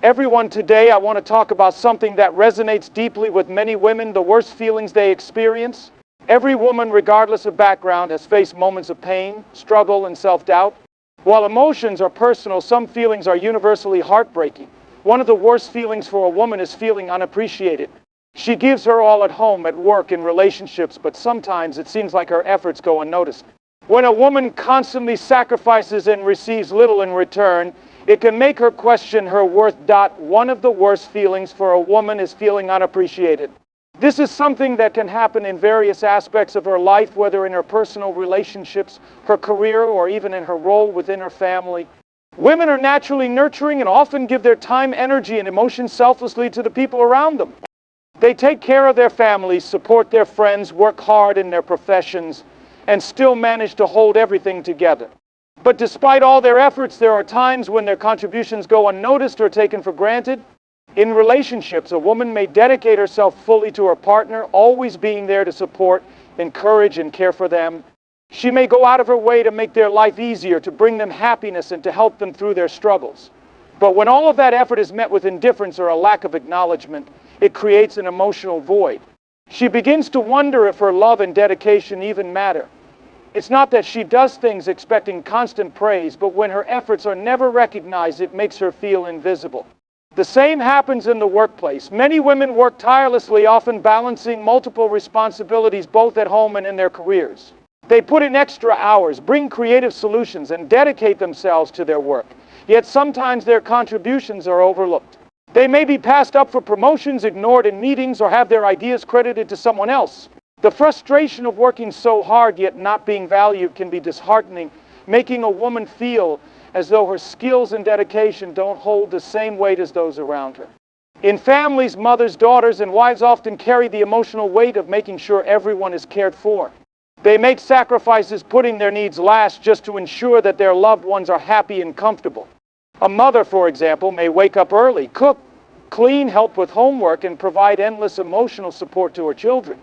Everyone, today I want to talk about something that resonates deeply with many women, the worst feelings they experience. Every woman, regardless of background, has faced moments of pain, struggle, and self-doubt. While emotions are personal, some feelings are universally heartbreaking. One of the worst feelings for a woman is feeling unappreciated. She gives her all at home, at work, in relationships, but sometimes it seems like her efforts go unnoticed. When a woman constantly sacrifices and receives little in return, it can make her question her worth. One of the worst feelings for a woman is feeling unappreciated. This is something that can happen in various aspects of her life, whether in her personal relationships, her career, or even in her role within her family. Women are naturally nurturing and often give their time, energy, and emotion selflessly to the people around them. They take care of their families, support their friends, work hard in their professions, and still manage to hold everything together. But despite all their efforts, there are times when their contributions go unnoticed or taken for granted. In relationships, a woman may dedicate herself fully to her partner, always being there to support, encourage, and care for them. She may go out of her way to make their life easier, to bring them happiness, and to help them through their struggles. But when all of that effort is met with indifference or a lack of acknowledgement, it creates an emotional void. She begins to wonder if her love and dedication even matter. It's not that she does things expecting constant praise, but when her efforts are never recognized, it makes her feel invisible. The same happens in the workplace. Many women work tirelessly, often balancing multiple responsibilities both at home and in their careers. They put in extra hours, bring creative solutions, and dedicate themselves to their work. Yet sometimes their contributions are overlooked. They may be passed up for promotions, ignored in meetings, or have their ideas credited to someone else. The frustration of working so hard yet not being valued can be disheartening, making a woman feel as though her skills and dedication don't hold the same weight as those around her. In families, mothers, daughters, and wives often carry the emotional weight of making sure everyone is cared for. They make sacrifices, putting their needs last just to ensure that their loved ones are happy and comfortable. A mother, for example, may wake up early, cook, clean, help with homework, and provide endless emotional support to her children.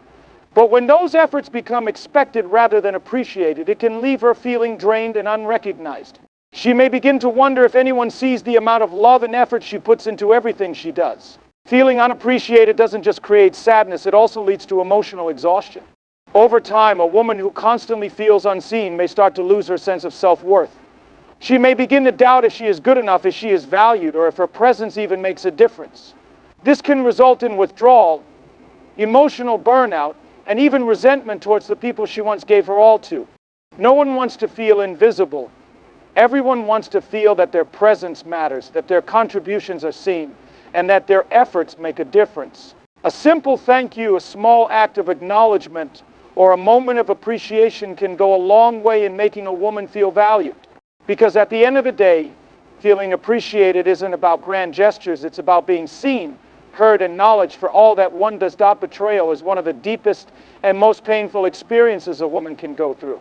But when those efforts become expected rather than appreciated, it can leave her feeling drained and unrecognized. She may begin to wonder if anyone sees the amount of love and effort she puts into everything she does. Feeling unappreciated doesn't just create sadness, it also leads to emotional exhaustion. Over time, a woman who constantly feels unseen may start to lose her sense of self-worth. She may begin to doubt if she is good enough, if she is valued, or if her presence even makes a difference. This can result in withdrawal, emotional burnout, and even resentment towards the people she once gave her all to. No one wants to feel invisible. Everyone wants to feel that their presence matters, that their contributions are seen, and that their efforts make a difference. A simple thank you, a small act of acknowledgement, or a moment of appreciation can go a long way in making a woman feel valued. Because at the end of the day, feeling appreciated isn't about grand gestures, it's about being seen, heard, and acknowledged for all that one does. Betrayal is one of the deepest and most painful experiences a woman can go through.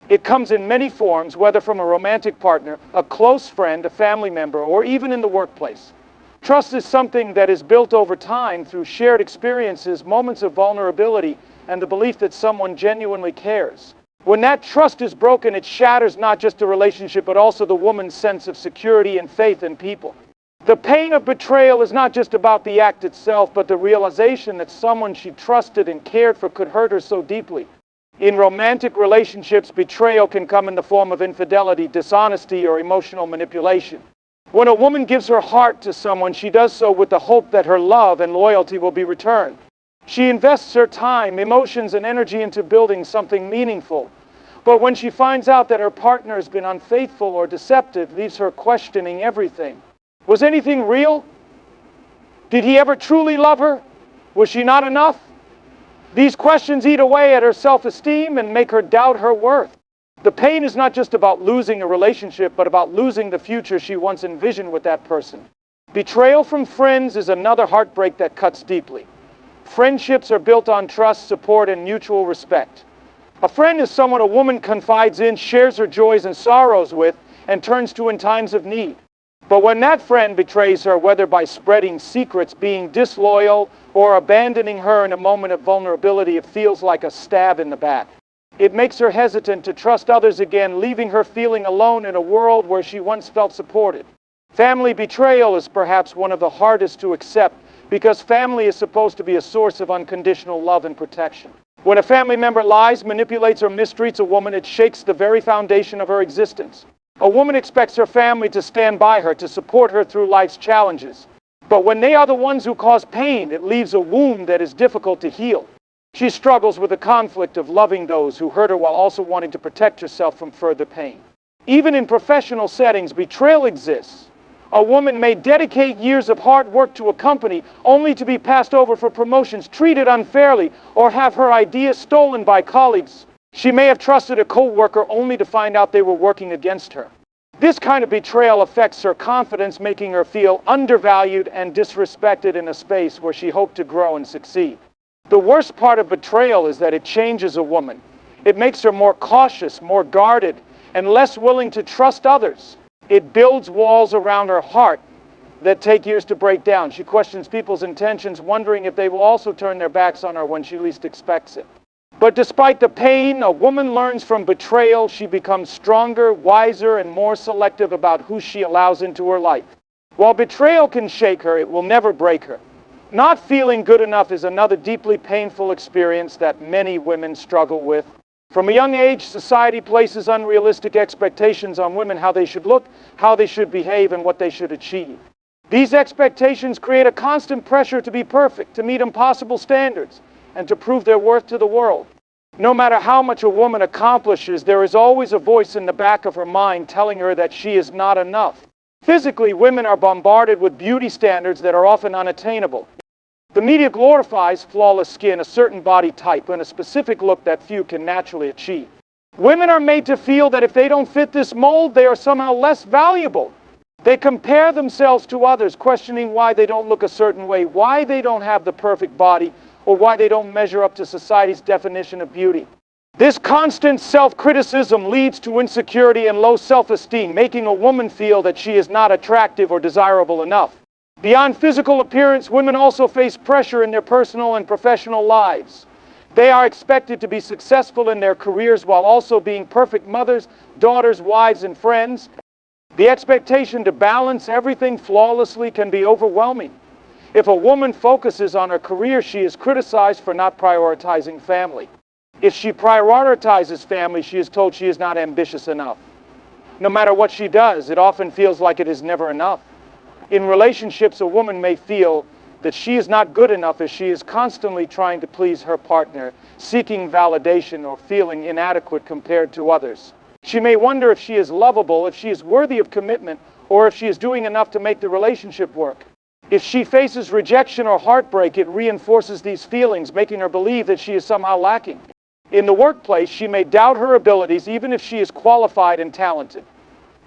It comes in many forms, whether from a romantic partner, a close friend, a family member, or even in the workplace. Trust is something that is built over time through shared experiences, moments of vulnerability, and the belief that someone genuinely cares. When that trust is broken, it shatters not just the relationship, but also the woman's sense of security and faith in people. The pain of betrayal is not just about the act itself, but the realization that someone she trusted and cared for could hurt her so deeply. In romantic relationships, betrayal can come in the form of infidelity, dishonesty, or emotional manipulation. When a woman gives her heart to someone, she does so with the hope that her love and loyalty will be returned. She invests her time, emotions, and energy into building something meaningful. But when she finds out that her partner has been unfaithful or deceptive, it leaves her questioning everything. Was anything real? Did he ever truly love her? Was she not enough? These questions eat away at her self-esteem and make her doubt her worth. The pain is not just about losing a relationship, but about losing the future she once envisioned with that person. Betrayal from friends is another heartbreak that cuts deeply. Friendships are built on trust, support, and mutual respect. A friend is someone a woman confides in, shares her joys and sorrows with, and turns to in times of need. But when that friend betrays her, whether by spreading secrets, being disloyal, or abandoning her in a moment of vulnerability, it feels like a stab in the back. It makes her hesitant to trust others again, leaving her feeling alone in a world where she once felt supported. Family betrayal is perhaps one of the hardest to accept because family is supposed to be a source of unconditional love and protection. When a family member lies, manipulates, or mistreats a woman, it shakes the very foundation of her existence. A woman expects her family to stand by her, to support her through life's challenges. But when they are the ones who cause pain, it leaves a wound that is difficult to heal. She struggles with the conflict of loving those who hurt her while also wanting to protect herself from further pain. Even in professional settings, betrayal exists. A woman may dedicate years of hard work to a company only to be passed over for promotions, treated unfairly, or have her ideas stolen by colleagues. She may have trusted a co-worker only to find out they were working against her. This kind of betrayal affects her confidence, making her feel undervalued and disrespected in a space where she hoped to grow and succeed. The worst part of betrayal is that it changes a woman. It makes her more cautious, more guarded, and less willing to trust others. It builds walls around her heart that take years to break down. She questions people's intentions, wondering if they will also turn their backs on her when she least expects it. But despite the pain, a woman learns from betrayal. She becomes stronger, wiser, and more selective about who she allows into her life. While betrayal can shake her, it will never break her. Not feeling good enough is another deeply painful experience that many women struggle with. From a young age, society places unrealistic expectations on women, how they should look, how they should behave, and what they should achieve. These expectations create a constant pressure to be perfect, to meet impossible standards, and to prove their worth to the world. No matter how much a woman accomplishes, there is always a voice in the back of her mind telling her that she is not enough. Physically, women are bombarded with beauty standards that are often unattainable. The media glorifies flawless skin, a certain body type, and a specific look that few can naturally achieve. Women are made to feel that if they don't fit this mold, they are somehow less valuable. They compare themselves to others, questioning why they don't look a certain way, why they don't have the perfect body, or why they don't measure up to society's definition of beauty. This constant self-criticism leads to insecurity and low self-esteem, making a woman feel that she is not attractive or desirable enough. Beyond physical appearance, women also face pressure in their personal and professional lives. They are expected to be successful in their careers while also being perfect mothers, daughters, wives, and friends. The expectation to balance everything flawlessly can be overwhelming. If a woman focuses on her career, she is criticized for not prioritizing family. If she prioritizes family, she is told she is not ambitious enough. No matter what she does, it often feels like it is never enough. In relationships, a woman may feel that she is not good enough as she is constantly trying to please her partner, seeking validation or feeling inadequate compared to others. She may wonder if she is lovable, if she is worthy of commitment, or if she is doing enough to make the relationship work. If she faces rejection or heartbreak, it reinforces these feelings, making her believe that she is somehow lacking. In the workplace, she may doubt her abilities even if she is qualified and talented.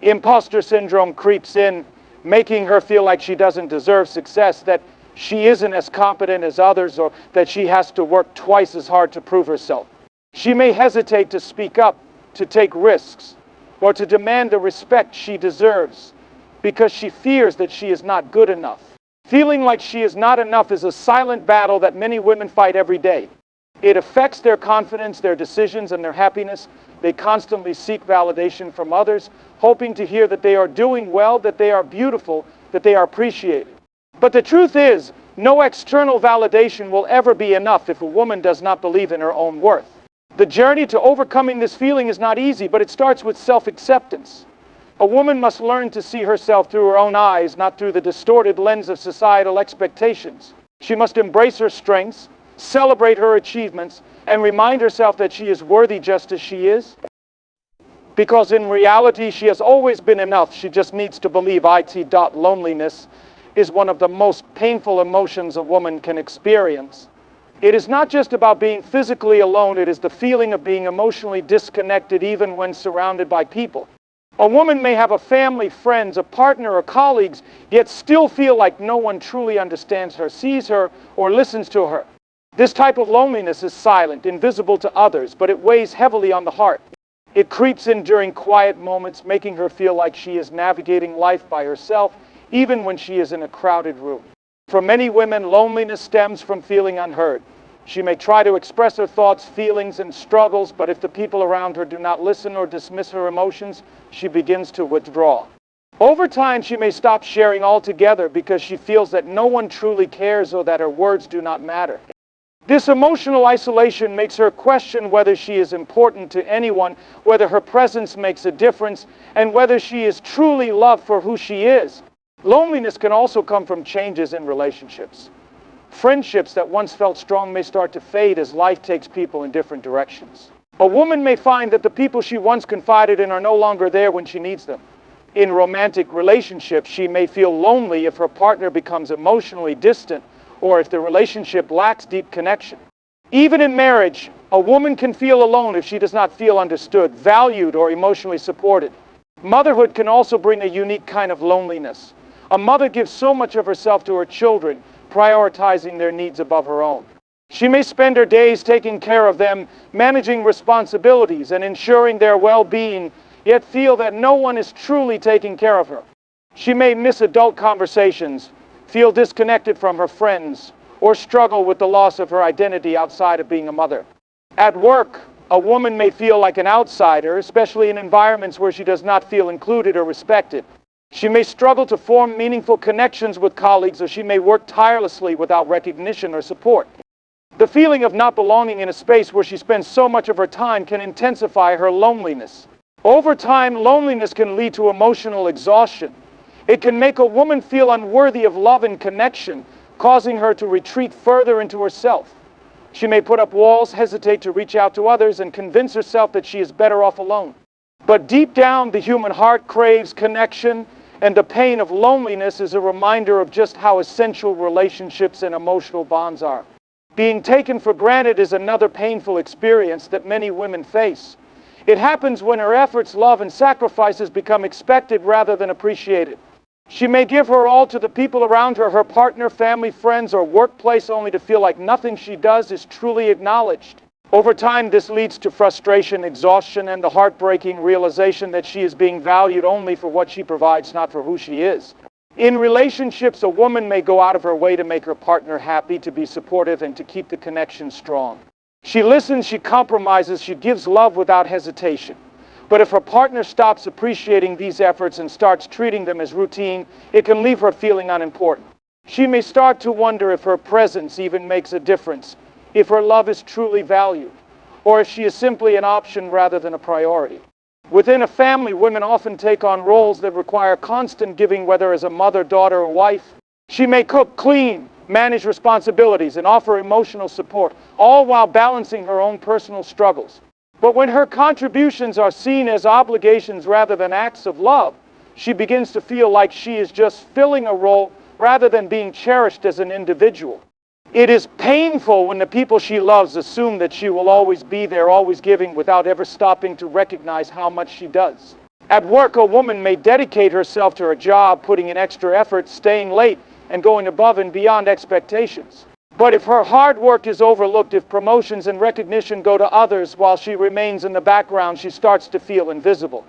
Imposter syndrome creeps in, making her feel like she doesn't deserve success, that she isn't as competent as others, or that she has to work twice as hard to prove herself. She may hesitate to speak up, to take risks, or to demand the respect she deserves because she fears that she is not good enough. Feeling like she is not enough is a silent battle that many women fight every day. It affects their confidence, their decisions, and their happiness. They constantly seek validation from others, hoping to hear that they are doing well, that they are beautiful, that they are appreciated. But the truth is, no external validation will ever be enough if a woman does not believe in her own worth. The journey to overcoming this feeling is not easy, but it starts with self-acceptance. A woman must learn to see herself through her own eyes, not through the distorted lens of societal expectations. She must embrace her strengths, celebrate her achievements, and remind herself that she is worthy just as she is. Because in reality, she has always been enough. She just needs to believe it. Loneliness is one of the most painful emotions a woman can experience. It is not just about being physically alone, it is the feeling of being emotionally disconnected even when surrounded by people. A woman may have a family, friends, a partner, or colleagues, yet still feel like no one truly understands her, sees her, or listens to her. This type of loneliness is silent, invisible to others, but it weighs heavily on the heart. It creeps in during quiet moments, making her feel like she is navigating life by herself, even when she is in a crowded room. For many women, loneliness stems from feeling unheard. She may try to express her thoughts, feelings, and struggles, but if the people around her do not listen or dismiss her emotions, she begins to withdraw. Over time, she may stop sharing altogether because she feels that no one truly cares or that her words do not matter. This emotional isolation makes her question whether she is important to anyone, whether her presence makes a difference, and whether she is truly loved for who she is. Loneliness can also come from changes in relationships. Friendships that once felt strong may start to fade as life takes people in different directions. A woman may find that the people she once confided in are no longer there when she needs them. In romantic relationships, she may feel lonely if her partner becomes emotionally distant or if the relationship lacks deep connection. Even in marriage, a woman can feel alone if she does not feel understood, valued, or emotionally supported. Motherhood can also bring a unique kind of loneliness. A mother gives so much of herself to her children, prioritizing their needs above her own. She may spend her days taking care of them, managing responsibilities, and ensuring their well-being, yet feel that no one is truly taking care of her. She may miss adult conversations, feel disconnected from her friends, or struggle with the loss of her identity outside of being a mother. At work, a woman may feel like an outsider, especially in environments where she does not feel included or respected. She may struggle to form meaningful connections with colleagues, or she may work tirelessly without recognition or support. The feeling of not belonging in a space where she spends so much of her time can intensify her loneliness. Over time, loneliness can lead to emotional exhaustion. It can make a woman feel unworthy of love and connection, causing her to retreat further into herself. She may put up walls, hesitate to reach out to others, and convince herself that she is better off alone. But deep down, the human heart craves connection, and the pain of loneliness is a reminder of just how essential relationships and emotional bonds are. Being taken for granted is another painful experience that many women face. It happens when her efforts, love, and sacrifices become expected rather than appreciated. She may give her all to the people around her, her partner, family, friends, or workplace, only to feel like nothing she does is truly acknowledged. Over time, this leads to frustration, exhaustion, and the heartbreaking realization that she is being valued only for what she provides, not for who she is. In relationships, a woman may go out of her way to make her partner happy, to be supportive, and to keep the connection strong. She listens, she compromises, she gives love without hesitation. But if her partner stops appreciating these efforts and starts treating them as routine, it can leave her feeling unimportant. She may start to wonder if her presence even makes a difference, if her love is truly valued, or if she is simply an option rather than a priority. Within a family, women often take on roles that require constant giving, whether as a mother, daughter, or wife. She may cook, clean, manage responsibilities, and offer emotional support, all while balancing her own personal struggles. But when her contributions are seen as obligations rather than acts of love, she begins to feel like she is just filling a role rather than being cherished as an individual. It is painful when the people she loves assume that she will always be there, always giving, without ever stopping to recognize how much she does. At work, a woman may dedicate herself to her job, putting in extra effort, staying late, and going above and beyond expectations. But if her hard work is overlooked, if promotions and recognition go to others while she remains in the background, she starts to feel invisible.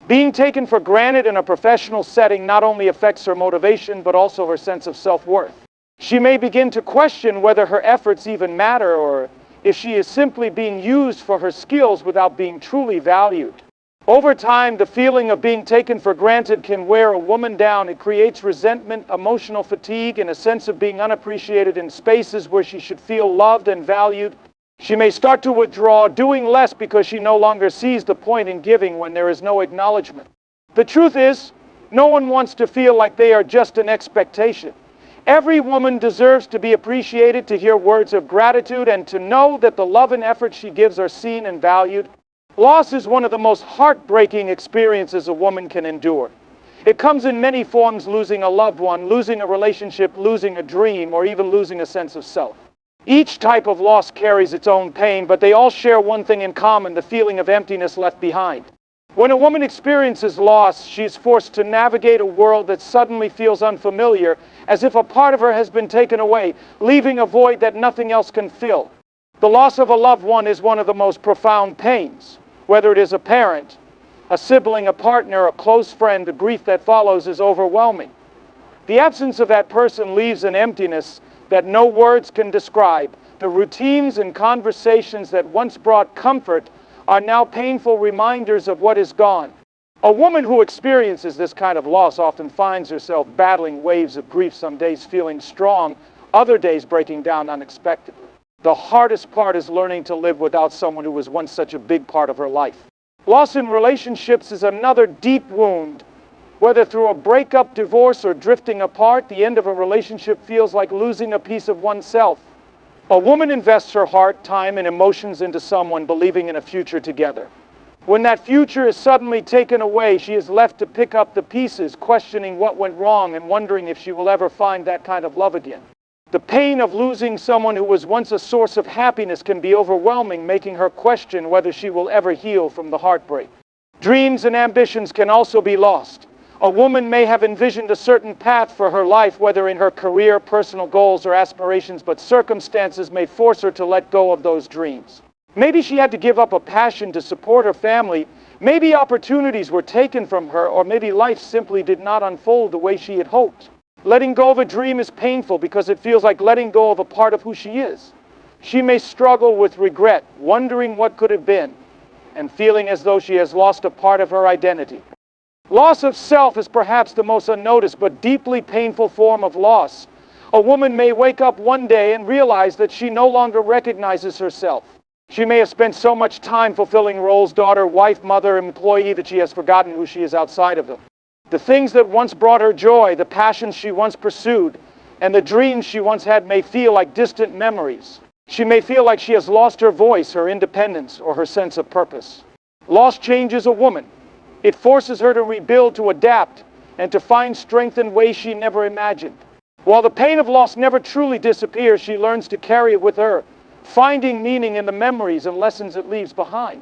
Being taken for granted in a professional setting not only affects her motivation, but also her sense of self-worth. She may begin to question whether her efforts even matter, or if she is simply being used for her skills without being truly valued. Over time, the feeling of being taken for granted can wear a woman down. It creates resentment, emotional fatigue, and a sense of being unappreciated in spaces where she should feel loved and valued. She may start to withdraw, doing less because she no longer sees the point in giving when there is no acknowledgement. The truth is, no one wants to feel like they are just an expectation. Every woman deserves to be appreciated, to hear words of gratitude, and to know that the love and effort she gives are seen and valued. Loss is one of the most heartbreaking experiences a woman can endure. It comes in many forms: losing a loved one, losing a relationship, losing a dream, or even losing a sense of self. Each type of loss carries its own pain, but they all share one thing in common: the feeling of emptiness left behind. When a woman experiences loss, she is forced to navigate a world that suddenly feels unfamiliar, as if a part of her has been taken away, leaving a void that nothing else can fill. The loss of a loved one is one of the most profound pains. Whether it is a parent, a sibling, a partner, a close friend, the grief that follows is overwhelming. The absence of that person leaves an emptiness that no words can describe. The routines and conversations that once brought comfort are now painful reminders of what is gone. A woman who experiences this kind of loss often finds herself battling waves of grief, some days feeling strong, other days breaking down unexpectedly. The hardest part is learning to live without someone who was once such a big part of her life. Loss in relationships is another deep wound. Whether through a breakup, divorce, or drifting apart, the end of a relationship feels like losing a piece of oneself. A woman invests her heart, time, and emotions into someone, believing in a future together. When that future is suddenly taken away, she is left to pick up the pieces, questioning what went wrong and wondering if she will ever find that kind of love again. The pain of losing someone who was once a source of happiness can be overwhelming, making her question whether she will ever heal from the heartbreak. Dreams and ambitions can also be lost. A woman may have envisioned a certain path for her life, whether in her career, personal goals, or aspirations, but circumstances may force her to let go of those dreams. Maybe she had to give up a passion to support her family. Maybe opportunities were taken from her, or maybe life simply did not unfold the way she had hoped. Letting go of a dream is painful because it feels like letting go of a part of who she is. She may struggle with regret, wondering what could have been, and feeling as though she has lost a part of her identity. Loss of self is perhaps the most unnoticed but deeply painful form of loss. A woman may wake up one day and realize that she no longer recognizes herself. She may have spent so much time fulfilling roles, daughter, wife, mother, employee, that she has forgotten who she is outside of them. The things that once brought her joy, the passions she once pursued, and the dreams she once had may feel like distant memories. She may feel like she has lost her voice, her independence, or her sense of purpose. Loss changes a woman. It forces her to rebuild, to adapt, and to find strength in ways she never imagined. While the pain of loss never truly disappears, she learns to carry it with her, finding meaning in the memories and lessons it leaves behind.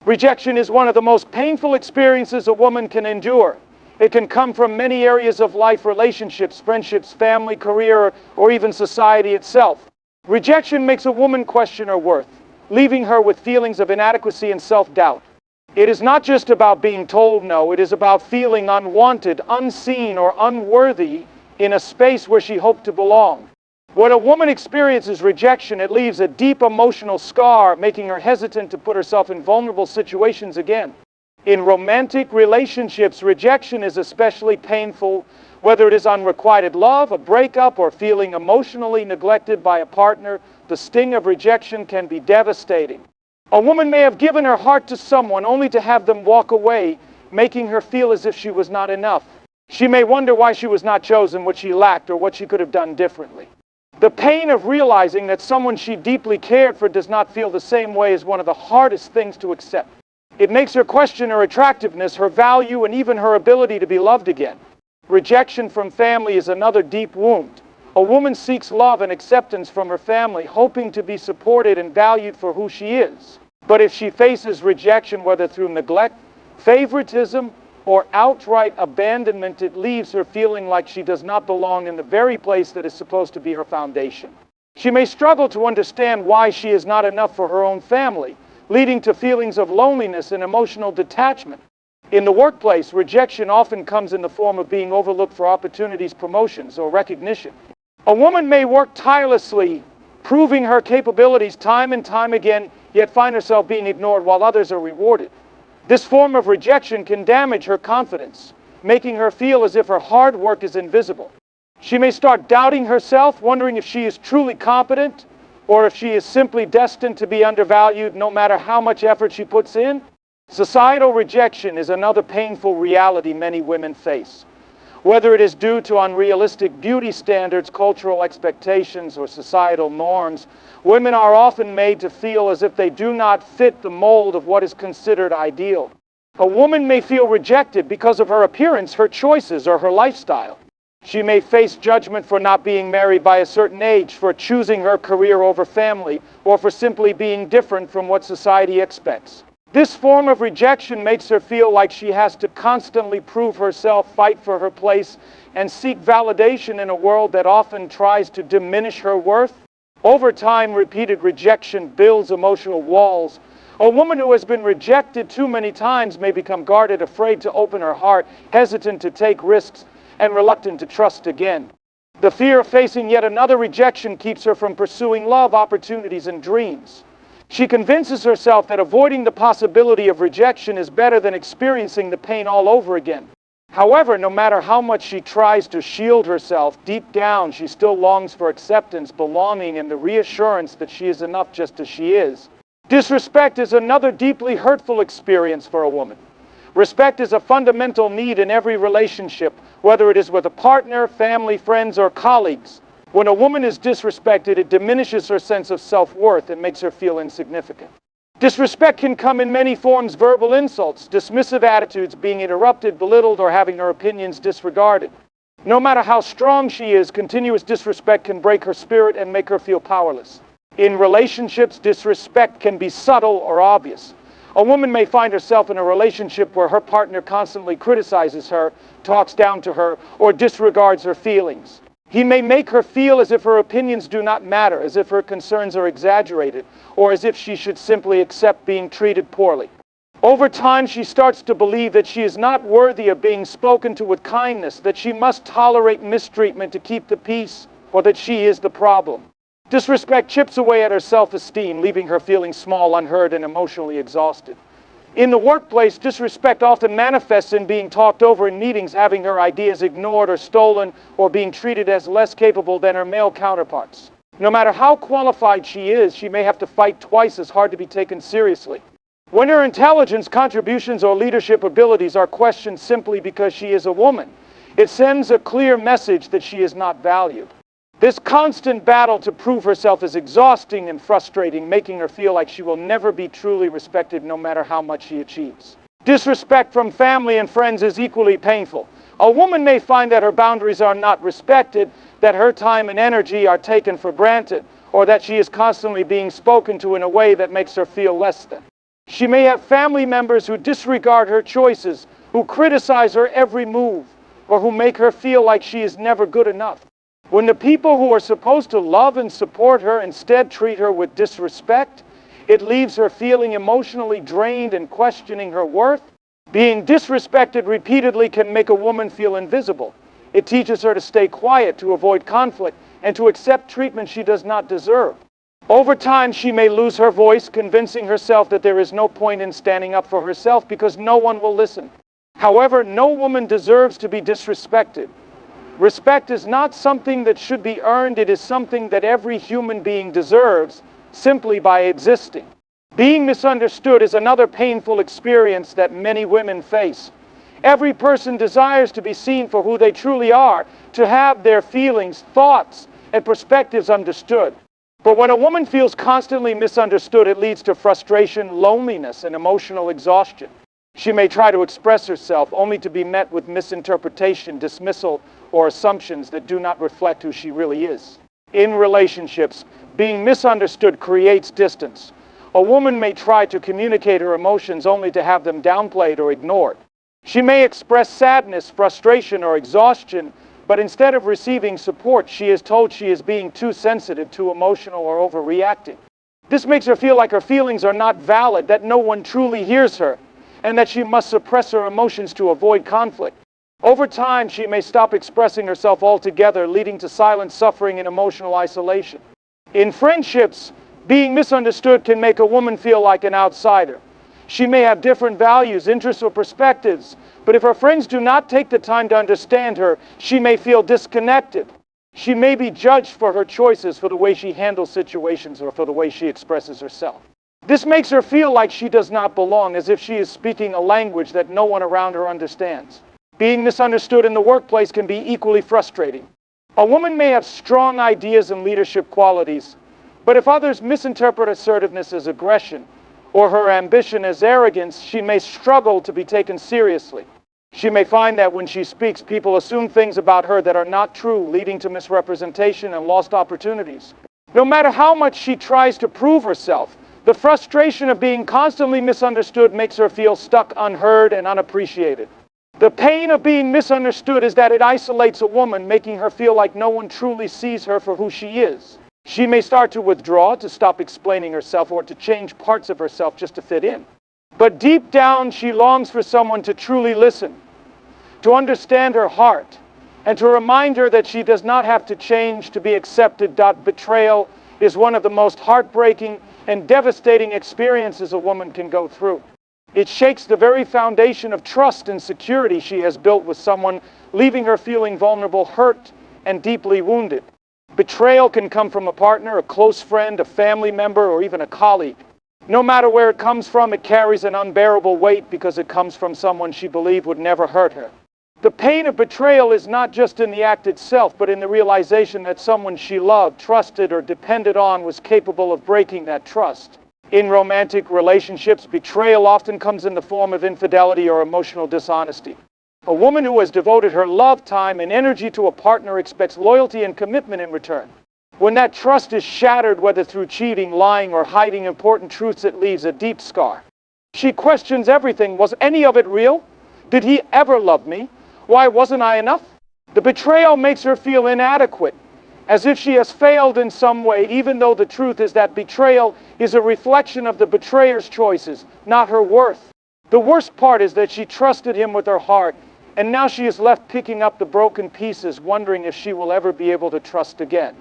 Rejection is one of the most painful experiences a woman can endure. It can come from many areas of life, relationships, friendships, family, career, or even society itself. Rejection makes a woman question her worth, leaving her with feelings of inadequacy and self-doubt. It is not just about being told no, it is about feeling unwanted, unseen, or unworthy in a space where she hoped to belong. When a woman experiences rejection, it leaves a deep emotional scar, making her hesitant to put herself in vulnerable situations again. In romantic relationships, rejection is especially painful, whether it is unrequited love, a breakup, or feeling emotionally neglected by a partner. The sting of rejection can be devastating. A woman may have given her heart to someone only to have them walk away, making her feel as if she was not enough. She may wonder why she was not chosen, what she lacked, or what she could have done differently. The pain of realizing that someone she deeply cared for does not feel the same way is one of the hardest things to accept. It makes her question her attractiveness, her value, and even her ability to be loved again. Rejection from family is another deep wound. A woman seeks love and acceptance from her family, hoping to be supported and valued for who she is. But if she faces rejection, whether through neglect, favoritism, or outright abandonment, it leaves her feeling like she does not belong in the very place that is supposed to be her foundation. She may struggle to understand why she is not enough for her own family, leading to feelings of loneliness and emotional detachment. In the workplace, rejection often comes in the form of being overlooked for opportunities, promotions, or recognition. A woman may work tirelessly, proving her capabilities time and time again, yet find herself being ignored while others are rewarded. This form of rejection can damage her confidence, making her feel as if her hard work is invisible. She may start doubting herself, wondering if she is truly competent, or if she is simply destined to be undervalued no matter how much effort she puts in. Societal rejection is another painful reality many women face. Whether it is due to unrealistic beauty standards, cultural expectations, or societal norms, women are often made to feel as if they do not fit the mold of what is considered ideal. A woman may feel rejected because of her appearance, her choices, or her lifestyle. She may face judgment for not being married by a certain age, for choosing her career over family, or for simply being different from what society expects. This form of rejection makes her feel like she has to constantly prove herself, fight for her place, and seek validation in a world that often tries to diminish her worth. Over time, repeated rejection builds emotional walls. A woman who has been rejected too many times may become guarded, afraid to open her heart, hesitant to take risks, and reluctant to trust again. The fear of facing yet another rejection keeps her from pursuing love, opportunities, and dreams. She convinces herself that avoiding the possibility of rejection is better than experiencing the pain all over again. However, no matter how much she tries to shield herself, deep down she still longs for acceptance, belonging, and the reassurance that she is enough just as she is. Disrespect is another deeply hurtful experience for a woman. Respect is a fundamental need in every relationship, whether it is with a partner, family, friends, or colleagues. When a woman is disrespected, it diminishes her sense of self-worth and makes her feel insignificant. Disrespect can come in many forms: verbal insults, dismissive attitudes, being interrupted, belittled, or having her opinions disregarded. No matter how strong she is, continuous disrespect can break her spirit and make her feel powerless. In relationships, disrespect can be subtle or obvious. A woman may find herself in a relationship where her partner constantly criticizes her, talks down to her, or disregards her feelings. He may make her feel as if her opinions do not matter, as if her concerns are exaggerated, or as if she should simply accept being treated poorly. Over time, she starts to believe that she is not worthy of being spoken to with kindness, that she must tolerate mistreatment to keep the peace, or that she is the problem. Disrespect chips away at her self-esteem, leaving her feeling small, unheard, and emotionally exhausted. In the workplace, disrespect often manifests in being talked over in meetings, having her ideas ignored or stolen, or being treated as less capable than her male counterparts. No matter how qualified she is, she may have to fight twice as hard to be taken seriously. When her intelligence, contributions, or leadership abilities are questioned simply because she is a woman, it sends a clear message that she is not valued. This constant battle to prove herself is exhausting and frustrating, making her feel like she will never be truly respected no matter how much she achieves. Disrespect from family and friends is equally painful. A woman may find that her boundaries are not respected, that her time and energy are taken for granted, or that she is constantly being spoken to in a way that makes her feel less than. She may have family members who disregard her choices, who criticize her every move, or who make her feel like she is never good enough. When the people who are supposed to love and support her instead treat her with disrespect, it leaves her feeling emotionally drained and questioning her worth. Being disrespected repeatedly can make a woman feel invisible. It teaches her to stay quiet, to avoid conflict, and to accept treatment she does not deserve. Over time, she may lose her voice, convincing herself that there is no point in standing up for herself because no one will listen. However, no woman deserves to be disrespected. Respect is not something that should be earned. It is something that every human being deserves simply by existing. Being misunderstood is another painful experience that many women face. Every person desires to be seen for who they truly are, to have their feelings, thoughts, and perspectives understood. But when a woman feels constantly misunderstood, it leads to frustration, loneliness, and emotional exhaustion. She may try to express herself only to be met with misinterpretation, dismissal, or assumptions that do not reflect who she really is. In relationships, being misunderstood creates distance. A woman may try to communicate her emotions only to have them downplayed or ignored. She may express sadness, frustration, or exhaustion, but instead of receiving support, she is told she is being too sensitive, too emotional, or overreacting. This makes her feel like her feelings are not valid, that no one truly hears her, and that she must suppress her emotions to avoid conflict. Over time, she may stop expressing herself altogether, leading to silent suffering and emotional isolation. In friendships, being misunderstood can make a woman feel like an outsider. She may have different values, interests, or perspectives, but if her friends do not take the time to understand her, she may feel disconnected. She may be judged for her choices, for the way she handles situations, or for the way she expresses herself. This makes her feel like she does not belong, as if she is speaking a language that no one around her understands. Being misunderstood in the workplace can be equally frustrating. A woman may have strong ideas and leadership qualities, but if others misinterpret assertiveness as aggression or her ambition as arrogance, she may struggle to be taken seriously. She may find that when she speaks, people assume things about her that are not true, leading to misrepresentation and lost opportunities. No matter how much she tries to prove herself, the frustration of being constantly misunderstood makes her feel stuck, unheard, and unappreciated. The pain of being misunderstood is that it isolates a woman, making her feel like no one truly sees her for who she is. She may start to withdraw, to stop explaining herself, or to change parts of herself just to fit in. But deep down, she longs for someone to truly listen, to understand her heart, and to remind her that she does not have to change to be accepted. Betrayal is one of the most heartbreaking and devastating experiences a woman can go through. It shakes the very foundation of trust and security she has built with someone, leaving her feeling vulnerable, hurt, and deeply wounded. Betrayal can come from a partner, a close friend, a family member, or even a colleague. No matter where it comes from, it carries an unbearable weight because it comes from someone she believed would never hurt her. The pain of betrayal is not just in the act itself, but in the realization that someone she loved, trusted, or depended on was capable of breaking that trust. In romantic relationships, betrayal often comes in the form of infidelity or emotional dishonesty. A woman who has devoted her love, time, and energy to a partner expects loyalty and commitment in return. When that trust is shattered, whether through cheating, lying, or hiding important truths, it leaves a deep scar. She questions everything. Was any of it real? Did he ever love me? Why wasn't I enough? The betrayal makes her feel inadequate, as if she has failed in some way, even though the truth is that betrayal is a reflection of the betrayer's choices, not her worth. The worst part is that she trusted him with her heart, and now she is left picking up the broken pieces, wondering if she will ever be able to trust again.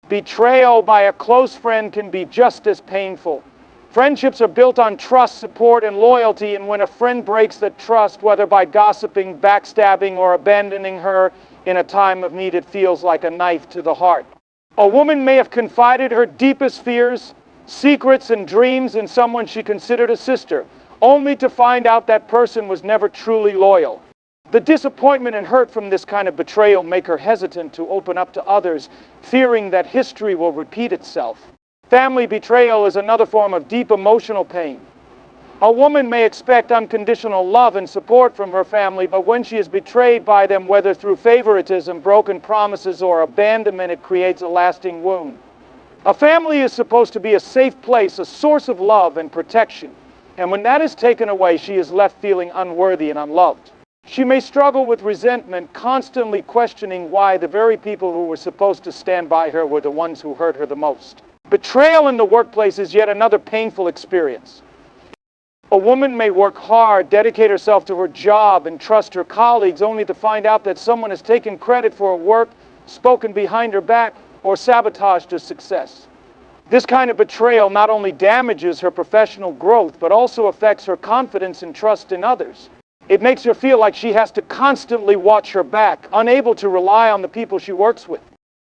Betrayal by a close friend can be just as painful. Friendships are built on trust, support, and loyalty, and when a friend breaks that trust, whether by gossiping, backstabbing, or abandoning her in a time of need, it feels like a knife to the heart. A woman may have confided her deepest fears, secrets, and dreams in someone she considered a sister, only to find out that person was never truly loyal. The disappointment and hurt from this kind of betrayal make her hesitant to open up to others, fearing that history will repeat itself. Family betrayal is another form of deep emotional pain. A woman may expect unconditional love and support from her family, but when she is betrayed by them, whether through favoritism, broken promises, or abandonment, it creates a lasting wound. A family is supposed to be a safe place, a source of love and protection. And when that is taken away, she is left feeling unworthy and unloved. She may struggle with resentment, constantly questioning why the very people who were supposed to stand by her were the ones who hurt her the most. Betrayal in the workplace is yet another painful experience. A woman may work hard, dedicate herself to her job, and trust her colleagues, only to find out that someone has taken credit for her work, spoken behind her back, or sabotaged her success. This kind of betrayal not only damages her professional growth, but also affects her confidence and trust in others. It makes her feel like she has to constantly watch her back, unable to rely on the people she works with.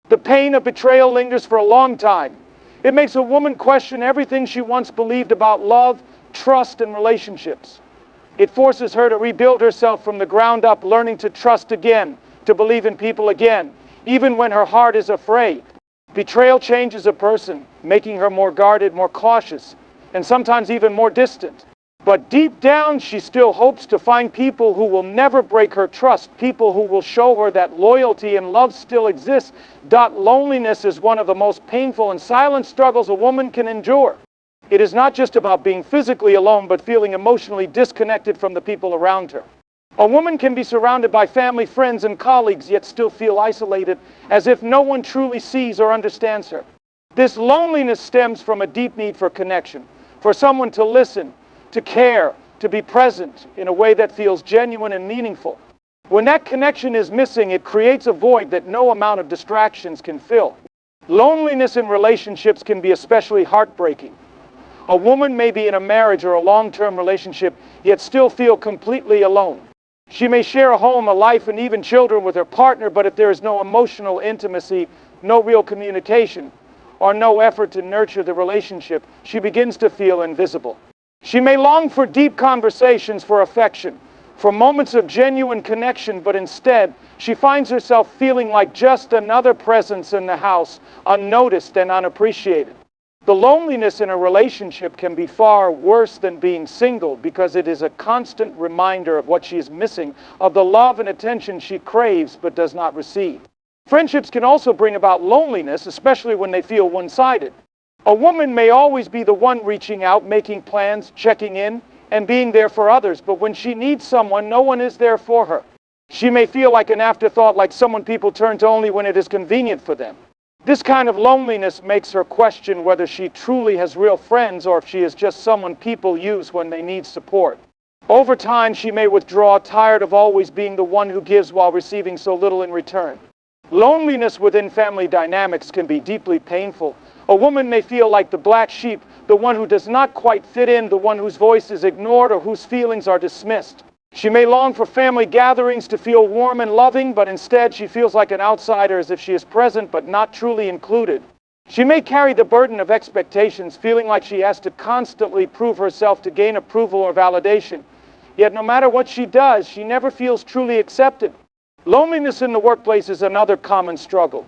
The pain of betrayal lingers for a long time. It makes a woman question everything she once believed about love, trust, and relationships. It forces her to rebuild herself from the ground up, learning to trust again, to believe in people again, even when her heart is afraid. Betrayal changes a person, making her more guarded, more cautious, and sometimes even more distant. But deep down, she still hopes to find people who will never break her trust, people who will show her that loyalty and love still exist. Loneliness is one of the most painful and silent struggles a woman can endure. It is not just about being physically alone, but feeling emotionally disconnected from the people around her. A woman can be surrounded by family, friends, and colleagues, yet still feel isolated, as if no one truly sees or understands her. This loneliness stems from a deep need for connection, for someone to listen, to care, to be present in a way that feels genuine and meaningful. When that connection is missing, it creates a void that no amount of distractions can fill. Loneliness in relationships can be especially heartbreaking. A woman may be in a marriage or a long-term relationship, yet still feel completely alone. She may share a home, a life, and even children with her partner, but if there is no emotional intimacy, no real communication, or no effort to nurture the relationship, she begins to feel invisible. She may long for deep conversations, for affection, for moments of genuine connection, but instead, she finds herself feeling like just another presence in the house, unnoticed and unappreciated. The loneliness in a relationship can be far worse than being single, because it is a constant reminder of what she is missing, of the love and attention she craves but does not receive. Friendships can also bring about loneliness, especially when they feel one-sided. A woman may always be the one reaching out, making plans, checking in, and being there for others, but when she needs someone, no one is there for her. She may feel like an afterthought, like someone people turn to only when it is convenient for them. This kind of loneliness makes her question whether she truly has real friends or if she is just someone people use when they need support. Over time, she may withdraw, tired of always being the one who gives while receiving so little in return. Loneliness within family dynamics can be deeply painful. A woman may feel like the black sheep, the one who does not quite fit in, the one whose voice is ignored or whose feelings are dismissed. She may long for family gatherings to feel warm and loving, but instead she feels like an outsider, as if she is present but not truly included. She may carry the burden of expectations, feeling like she has to constantly prove herself to gain approval or validation. Yet no matter what she does, she never feels truly accepted. Loneliness in the workplace is another common struggle.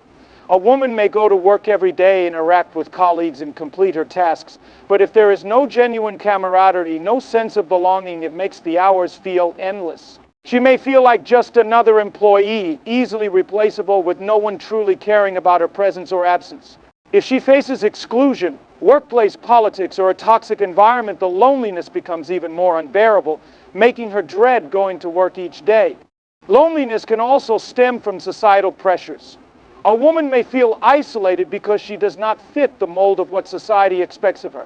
A woman may go to work every day and interact with colleagues and complete her tasks, but if there is no genuine camaraderie, no sense of belonging, it makes the hours feel endless. She may feel like just another employee, easily replaceable, with no one truly caring about her presence or absence. If she faces exclusion, workplace politics, or a toxic environment, the loneliness becomes even more unbearable, making her dread going to work each day. Loneliness can also stem from societal pressures. A woman may feel isolated because she does not fit the mold of what society expects of her.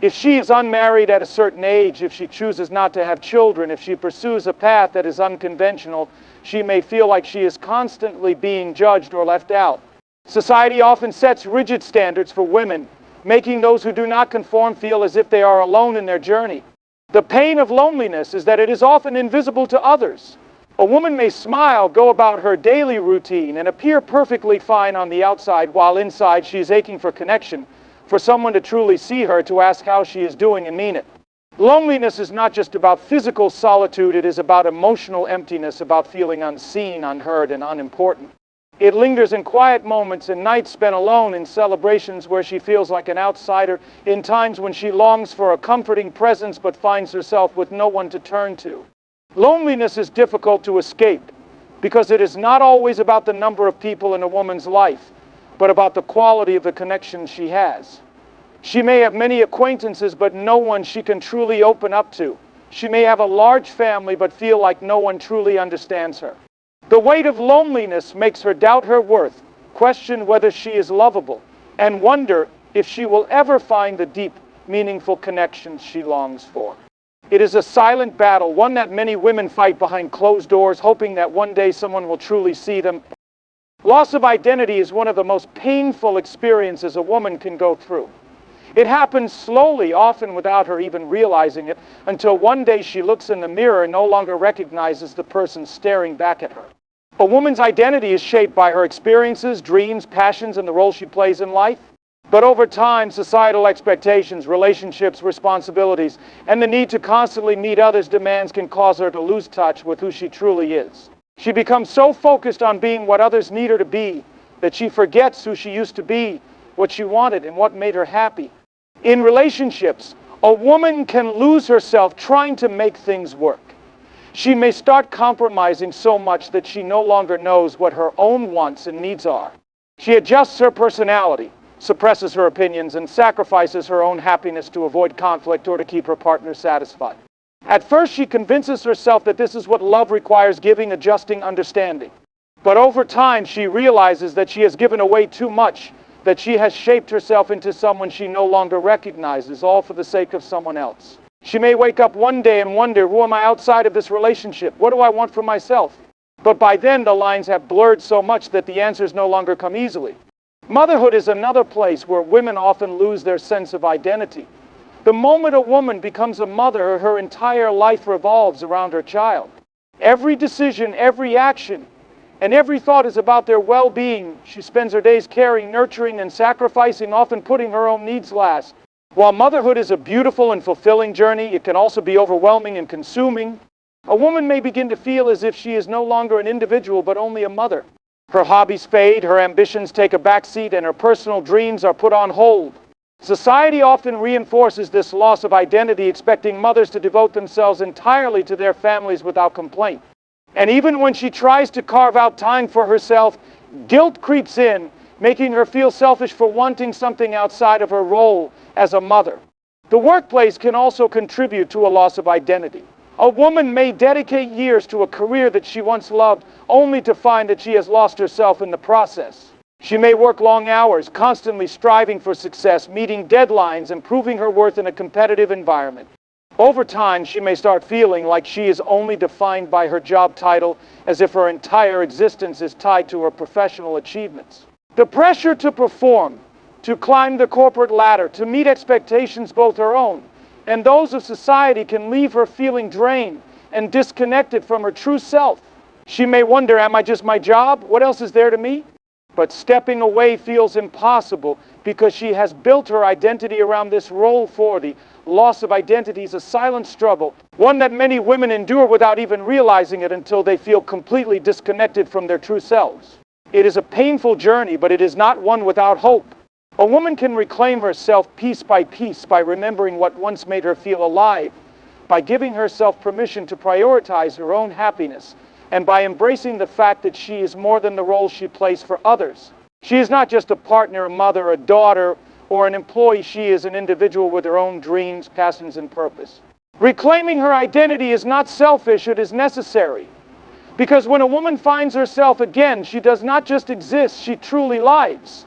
If she is unmarried at a certain age, if she chooses not to have children, if she pursues a path that is unconventional, she may feel like she is constantly being judged or left out. Society often sets rigid standards for women, making those who do not conform feel as if they are alone in their journey. The pain of loneliness is that it is often invisible to others. A woman may smile, go about her daily routine, and appear perfectly fine on the outside, while inside she is aching for connection, for someone to truly see her, to ask how she is doing and mean it. Loneliness is not just about physical solitude, it is about emotional emptiness, about feeling unseen, unheard, and unimportant. It lingers in quiet moments and nights spent alone, in celebrations where she feels like an outsider, in times when she longs for a comforting presence but finds herself with no one to turn to. Loneliness is difficult to escape because it is not always about the number of people in a woman's life, but about the quality of the connections she has. She may have many acquaintances, but no one she can truly open up to. She may have a large family, but feel like no one truly understands her. The weight of loneliness makes her doubt her worth, question whether she is lovable, and wonder if she will ever find the deep, meaningful connections she longs for. It is a silent battle, one that many women fight behind closed doors, hoping that one day someone will truly see them. Loss of identity is one of the most painful experiences a woman can go through. It happens slowly, often without her even realizing it, until one day she looks in the mirror and no longer recognizes the person staring back at her. A woman's identity is shaped by her experiences, dreams, passions, and the role she plays in life. But over time, societal expectations, relationships, responsibilities, and the need to constantly meet others' demands can cause her to lose touch with who she truly is. She becomes so focused on being what others need her to be that she forgets who she used to be, what she wanted, and what made her happy. In relationships, a woman can lose herself trying to make things work. She may start compromising so much that she no longer knows what her own wants and needs are. She adjusts her personality, suppresses her opinions, and sacrifices her own happiness to avoid conflict or to keep her partner satisfied. At first, she convinces herself that this is what love requires: giving, adjusting, understanding. But over time, she realizes that she has given away too much, that she has shaped herself into someone she no longer recognizes, all for the sake of someone else. She may wake up one day and wonder, who am I outside of this relationship? What do I want for myself? But by then, the lines have blurred so much that the answers no longer come easily. Motherhood is another place where women often lose their sense of identity. The moment a woman becomes a mother, her entire life revolves around her child. Every decision, every action, and every thought is about their well-being. She spends her days caring, nurturing, and sacrificing, often putting her own needs last. While motherhood is a beautiful and fulfilling journey, it can also be overwhelming and consuming. A woman may begin to feel as if she is no longer an individual, but only a mother. Her hobbies fade, her ambitions take a backseat, and her personal dreams are put on hold. Society often reinforces this loss of identity, expecting mothers to devote themselves entirely to their families without complaint. And even when she tries to carve out time for herself, guilt creeps in, making her feel selfish for wanting something outside of her role as a mother. The workplace can also contribute to a loss of identity. A woman may dedicate years to a career that she once loved, only to find that she has lost herself in the process. She may work long hours, constantly striving for success, meeting deadlines, and proving her worth in a competitive environment. Over time, she may start feeling like she is only defined by her job title, as if her entire existence is tied to her professional achievements. The pressure to perform, to climb the corporate ladder, to meet expectations both her own and those of society, can leave her feeling drained and disconnected from her true self. She may wonder, am I just my job? What else is there to me? But stepping away feels impossible because she has built her identity around this role. 40. Loss of identity is a silent struggle, one that many women endure without even realizing it until they feel completely disconnected from their true selves. It is a painful journey, but it is not one without hope. A woman can reclaim herself piece by remembering what once made her feel alive, by giving herself permission to prioritize her own happiness, and by embracing the fact that she is more than the role she plays for others. She is not just a partner, a mother, a daughter, or an employee. She is an individual with her own dreams, passions, and purpose. Reclaiming her identity is not selfish, it is necessary. Because when a woman finds herself again, she does not just exist, she truly lives.